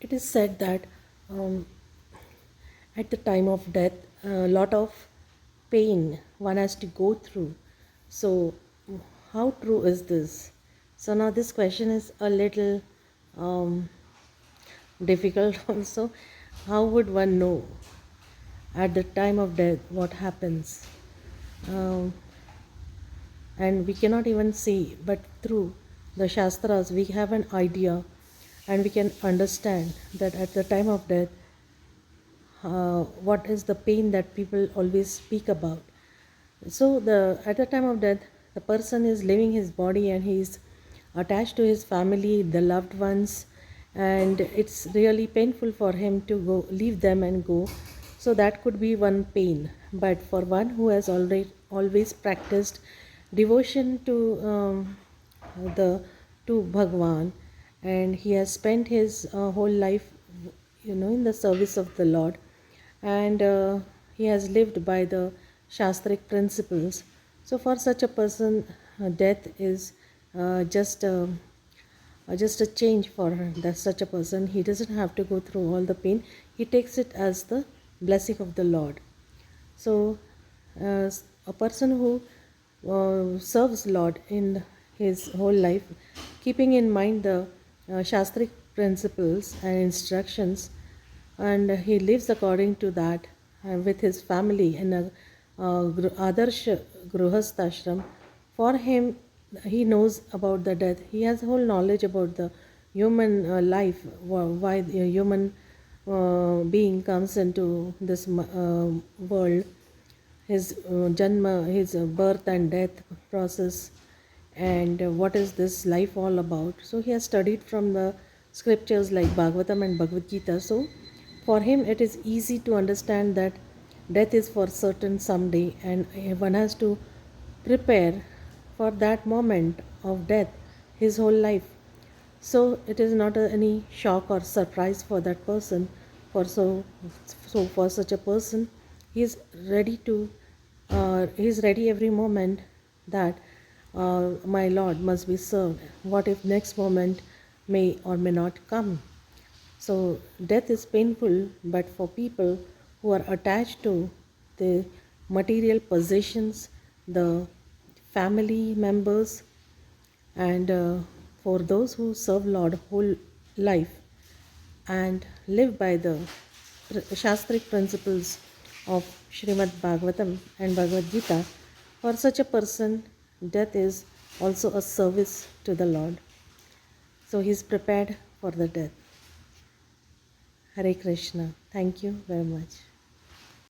It is said that um, at the time of death, a lot of pain one has to go through. So, how true is this? So, now this question is a little um, difficult also. How would one know at the time of death what happens? Um, and we cannot even see, but through the Shastras, we have an idea and we can understand that at the time of death, what is the pain that people always speak about. So the at the time of death, the person is leaving his body and he is attached to his family, the loved ones, and it's really painful for him to go leave them and go. So that could be one pain. But for one who has already always practiced devotion the to Bhagwan, and he has spent his whole life, in the service of the Lord, and he has lived by the Shastric principles. So, for such a person, death is just a change for such a person. He doesn't have to go through all the pain. He takes it as the blessing of the Lord. So, a person who serves Lord in his whole life, keeping in mind the Shastric principles and instructions, and he lives according to that with his family in a Adarsh Gruhastashram. For him, he knows about the death. He has whole knowledge about the human life, why the human being comes into this world, his janma, his birth and death process, and what is this life all about. So he has studied from the scriptures like Bhagavatam and Bhagavad Gita. So for him, it is easy to understand that death is for certain someday, and one has to prepare for that moment of death his whole life. So it is not any shock or surprise for that person. For for such a person, he is ready to he is ready every moment that my Lord must be served. What if next moment may or may not come? So death is painful, but for people who are attached to the material possessions, the family members, and for those who serve Lord whole life and live by the Shastric principles of Srimad Bhagavatam and Bhagavad Gita, for such a person, death is also a service to the Lord. So he is prepared for the death. Hare Krishna. Thank you very much.